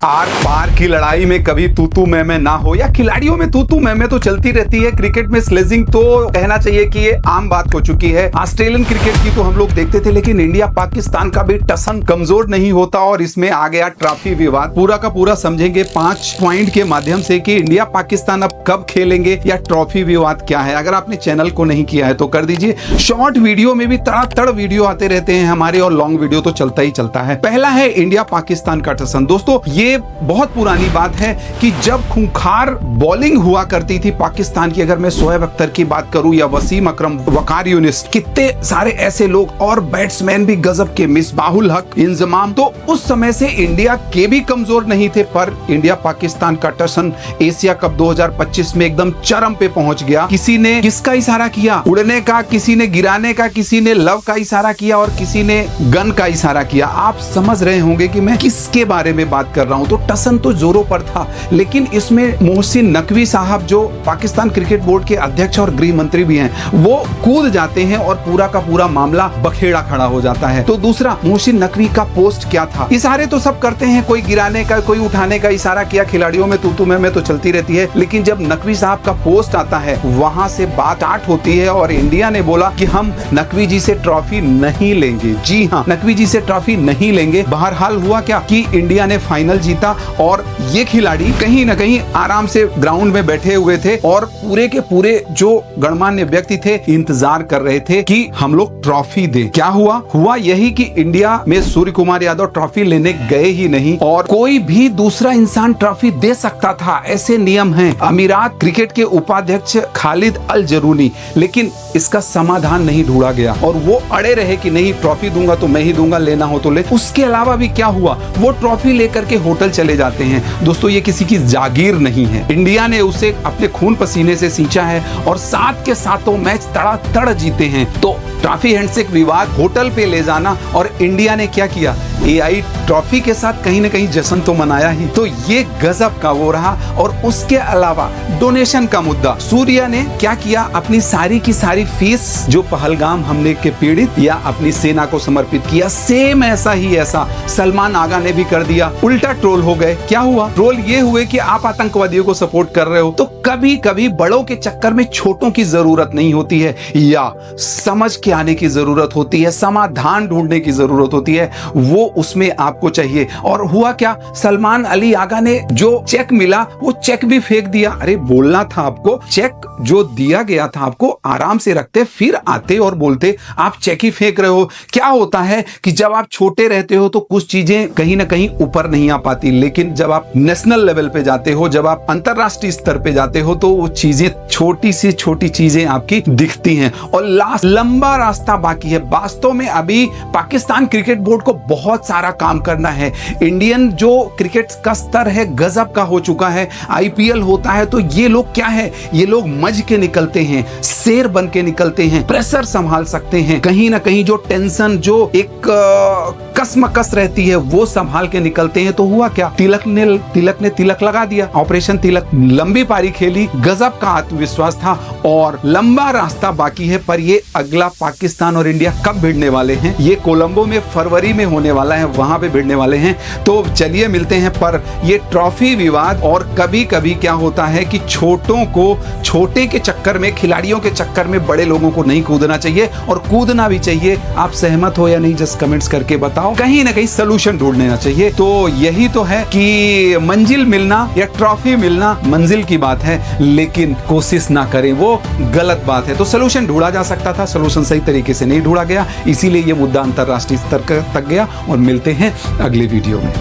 Are पार की लड़ाई में कभी तू मैं ना हो, या खिलाड़ियों में तू मैं तो चलती रहती है। क्रिकेट में स्लेजिंग तो कहना चाहिए कि ये आम बात हो चुकी है। ऑस्ट्रेलियन क्रिकेट की तो हम लोग देखते थे, लेकिन इंडिया पाकिस्तान का भी टसन कमजोर नहीं होता और इसमें आ गया ट्रॉफी विवाद। पूरा का पूरा समझेंगे 5 पॉइंट के माध्यम से कि इंडिया पाकिस्तान अब कब खेलेंगे या ट्रॉफी विवाद क्या है। अगर आपने चैनल को नहीं किया है तो कर दीजिए। शॉर्ट वीडियो में भी तड़ातड़ वीडियो आते रहते हैं हमारे, और लॉन्ग वीडियो तो चलता ही चलता है। पहला है इंडिया पाकिस्तान का टसन। दोस्तों ये बहुत पुरानी बात है कि जब खूंखार बॉलिंग हुआ करती थी पाकिस्तान की, अगर मैं शोएब अख्तर की बात करूं या वसीम अकरम, वकार यूनिस, कितने सारे ऐसे लोग, और बैट्समैन भी गजब के, मिसबाहुल हक, इंजमाम, तो उस समय से इंडिया के भी कमजोर नहीं थे। पर इंडिया पाकिस्तान का टसन एशिया कप 2025 में एकदम चरम पे पहुंच गया। किसी ने किसका इशारा किया? उड़ने का, किसी ने गिराने का, किसी ने लव का इशारा किया और किसी ने गन का इशारा किया। आप समझ रहे होंगे कि मैं किसके बारे में बात कर रहा हूं। तो टसन तो जोरों पर था, लेकिन इसमें मोहसिन नकवी साहब, जो पाकिस्तान क्रिकेट बोर्ड के अध्यक्ष और गृह मंत्री भी हैं, वो कूद जाते हैं और पूरा का पूरा मामला बखेड़ा खड़ा हो जाता है। तो दूसरा, मोहसिन नकवी का पोस्ट क्या था? इशारे तो सब करते हैं, कोई गिराने का, कोई उठाने का इशारा किया। खिलाड़ियों में तू मैं तो चलती रहती है, लेकिन जब नकवी साहब का पोस्ट आता है वहां से बात आट होती है और इंडिया ने बोला कि हम नकवी जी से ट्रॉफी नहीं लेंगे। जी हाँ, नकवी जी से ट्रॉफी नहीं लेंगे। बहरहाल हुआ क्या कि इंडिया ने फाइनल जीता और ये खिलाड़ी कहीं ना कहीं आराम से ग्राउंड में बैठे हुए थे और पूरे के पूरे जो गणमान्य व्यक्ति थे इंतजार कर रहे थे कि हम लोग ट्रॉफी दें। क्या हुआ? हुआ यही कि इंडिया में सूर्य कुमार यादव ट्रॉफी लेने गए ही नहीं, और कोई भी दूसरा इंसान ट्रॉफी दे सकता था, ऐसे नियम हैं। अमीरात क्रिकेट के उपाध्यक्ष खालिद अल जरूनी, लेकिन इसका समाधान नहीं ढूंढा गया और वो अड़े रहे कि नहीं, ट्रॉफी दूंगा तो मैं ही दूंगा, लेना हो तो ले। उसके अलावा भी क्या हुआ, वो ट्रॉफी लेकर के होटल चले जाते हैं। दोस्तों ये किसी की जागीर नहीं है, इंडिया ने उसे अपने खून पसीने से सींचा है और 7 के 7 मैच तड़ातड़ जीते हैं। तो ट्रॉफी हैंडशेक विवाद, होटल पे ले जाना, और इंडिया ने क्या किया, एआई ट्रॉफी के साथ कहीं ना कहीं जश्न तो मनाया ही। तो ये गजब का वो रहा। और उसके अलावा डोनेशन का मुद्दा, सूर्या ने क्या किया, अपनी सारी की सारी फीस जो पहलगाम हमले के पीड़ित या अपनी सेना को समर्पित किया, सेम ऐसा ही ऐसा सलमान आगा ने भी कर दिया। उल्टा ट्रोल हो गए। क्या हुआ? ट्रोल ये हुए कि आप आतंकवादियों को सपोर्ट कर रहे हो। तो कभी कभी बड़ों के चक्कर में छोटों की जरूरत नहीं होती है, या समझ के आने की जरूरत होती है, समाधान ढूंढने की जरूरत होती है, वो उसमें आपको चाहिए। और हुआ क्या, सलमान अली आगा ने जो चेक मिला वो चेक भी फेंक दिया। अरे बोलना था आपको, चेक जो दिया गया था आपको आराम से रखते, फिर आते और बोलते आप चेक ही फेंक रहे हो। क्या होता है कि जब आप छोटे रहते हो तो कुछ चीजें कहीं ना कहीं ऊपर नहीं आ पाती, लेकिन जब आप नेशनल लेवल पे जाते हो, जब आप अंतरराष्ट्रीय स्तर पे जाते हो, तो वो चीजें, छोटी से छोटी चीजें आपकी दिखती हैं। और लास्ट लंबा रास्ता बाकी है। वास्तव में अभी पाकिस्तान क्रिकेट बोर्ड को बहुत सारा काम करना है। इंडियन जो क्रिकेट का स्तर है गजब का हो चुका है। आईपीएल होता है तो ये लोग क्या है, ये लोग मज के निकलते हैं, शेर बन के निकलते हैं, प्रेशर संभाल सकते हैं। कहीं ना कहीं जो टेंशन, जो एक कसमकस रहती है, वो संभाल के निकलते हैं। तो हुआ क्या, तिलक ने तिलक लगा दिया, ऑपरेशन तिलक, लंबी पारी खेली, गजब का आत्मविश्वास था और लंबा रास्ता बाकी है। पर ये अगला पाकिस्तान और इंडिया कब भिड़ने वाले हैं, ये कोलंबो में फरवरी में होने वाला है, वहां पे भिड़ने वाले हैं। तो चलिए मिलते हैं। पर ये ट्रॉफी विवाद, और कभी कभी क्या होता है कि छोटों को, छोटे के चक्कर में, खिलाड़ियों के चक्कर में बड़े लोगों को नहीं कूदना चाहिए, और कूदना भी चाहिए। आप सहमत हो या नहीं, जस्ट कमेंट्स करके बताओ। कहीं ना कहीं सोल्यूशन ढूंढना चाहिए। तो यही तो है कि मंजिल मिलना या ट्रॉफी मिलना मंजिल की बात है, लेकिन कोशिश ना करें वो गलत बात है। तो सोल्यूशन ढूंढा जा सकता था, सोल्यूशन सही तरीके से नहीं ढूंढा गया, इसीलिए ये मुद्दा अंतरराष्ट्रीय स्तर तक गया। और मिलते हैं अगले वीडियो में।